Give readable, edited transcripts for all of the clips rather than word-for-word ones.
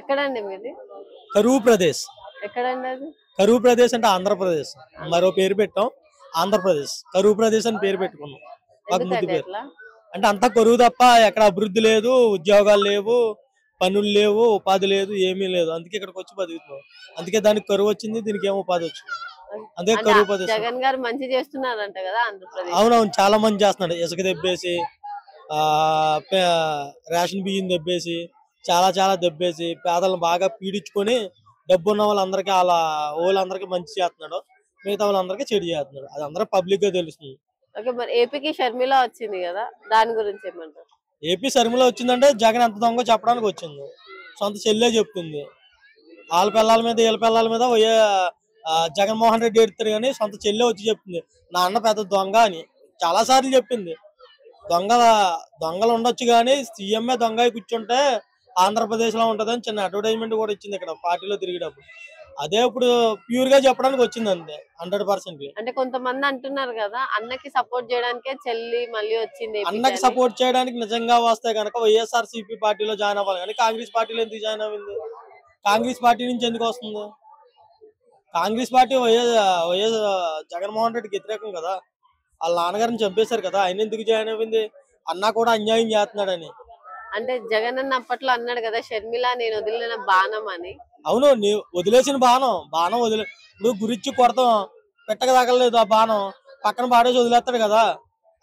ఎక్కడండి మీది? కరువు ప్రదేశ్. ఎక్కడండి అది? కరువు ప్రదేశ్ అంటే ఆంధ్రప్రదేశ్. మరో పేరు పెట్టాం. ఆంధ్రప్రదేశ్. కరువు ప్రదేశ్ అని పేరు పెట్టుకున్నాం. మాకు ముద్దు ఎందుకండి పేరు. అట్లా? అంటే అంతా కరువు తప్ప ఎక్కడ అభివృద్ధి లేదు, ఉద్యోగాలు లేవు, పనులు లేవు, ఉపాధి లేదు, ఏమీ లేదు. అందుకే ఇక్కడికి వచ్చి బతుకుతున్నాం. అందుకే దానికి కరువు వచ్చింది, దీనికి ఏమో ఉపాధి వచ్చింది. అందుకే అంటే కరువు ప్రదేశం. జగన్ గారు మంచి చేస్తున్నారంట కదా ఆంధ్రప్రదేశ్. అవునవును, చాలా మంది చేస్తున్నాడు. ఇసుక దెబ్బేసి, ఆ రేషన్ బియ్యం దెబ్బేసి, చాలా చాలా దెబ్బేసి పేదలను బాగా పీడించుకొని డబ్బు ఉన్న వాళ్ళందరికీ వాళ్ళందరికీ మంచి చేస్తున్నాడు, మిగతా వాళ్ళందరికీ చెడు చేస్తున్నాడు. అది అందరూ పబ్లిక్ గా తెలుస్తుంది. ఓకే, మరి ఏపీకి షర్మిల వచ్చింది కదా, దాని గురించి ఏమంటారు? ఏపీ షర్మిల వచ్చిందంటే జగన్ ఎంత దొంగ చెప్పడానికి వచ్చింది. సొంత చెల్లె చెప్తుంది. వాళ్ళ పిల్లల మీద వీళ్ళ పిల్లల మీద జగన్మోహన్ రెడ్డి ఎడతారు కానీ సొంత చెల్లె వచ్చి చెప్తుంది నా అన్న పెద్ద దొంగ అని. చాలా సార్లు చెప్పింది. దొంగలు ఉండొచ్చు కానీ సీఎంఏ దొంగ అయి కూర్చుంటే ఆంధ్రప్రదేశ్ లో ఉంటదని చిన్న అడ్వర్టైజ్మెంట్ కూడా ఇచ్చింది ఇక్కడ పార్టీలో తిరిగేటప్పుడు. అదే ఇప్పుడు ప్యూర్ గా చెప్పడానికి వచ్చింది అంతే, 100%. అంటే కొంతమంది అంటున్నారు కదా, అన్నకి సపోర్ట్ చేయడానికే చెల్లి మళ్ళీ వచ్చింది ఏపీకి అన్నకి అని. సపోర్ట్ చేయడానికి నిజంగా వస్తే కనుక వైఎస్ఆర్సీపీ పార్టీలో జాయిన్ అవ్వాలి కానీ కాంగ్రెస్ పార్టీలో ఎందుకు జాయిన్ అయింది? కాంగ్రెస్ పార్టీ నుంచి ఎందుకు వస్తుంది? కాంగ్రెస్ పార్టీ వైఎస్ జగన్మోహన్ రెడ్డికి వ్యతిరేకం కదా. వాళ్ళ నాన్నగారిని చంపేశారు కదా, ఆయన ఎందుకు జాయిన్ అయింది? అన్న కూడా అన్యాయం చేస్తున్నాడని. అంటే జగన్ అన్న అప్పట్లో అన్నాడు కదా, షర్మిల నేను వదిలిన బాణం అని. అవును, నీ వదిలేసిన బాణం ఇప్పుడు గురించి కొడతాం, పెట్టక తగలలేదు ఆ బాణం, పక్కన పాడేసి వదిలేస్తాడు కదా.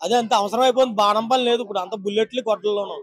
అదే అంత అవసరం అయిపోయింది. బాణం పని లేదు ఇప్పుడు, అంత బుల్లెట్లు కొట్టల్లోనూ.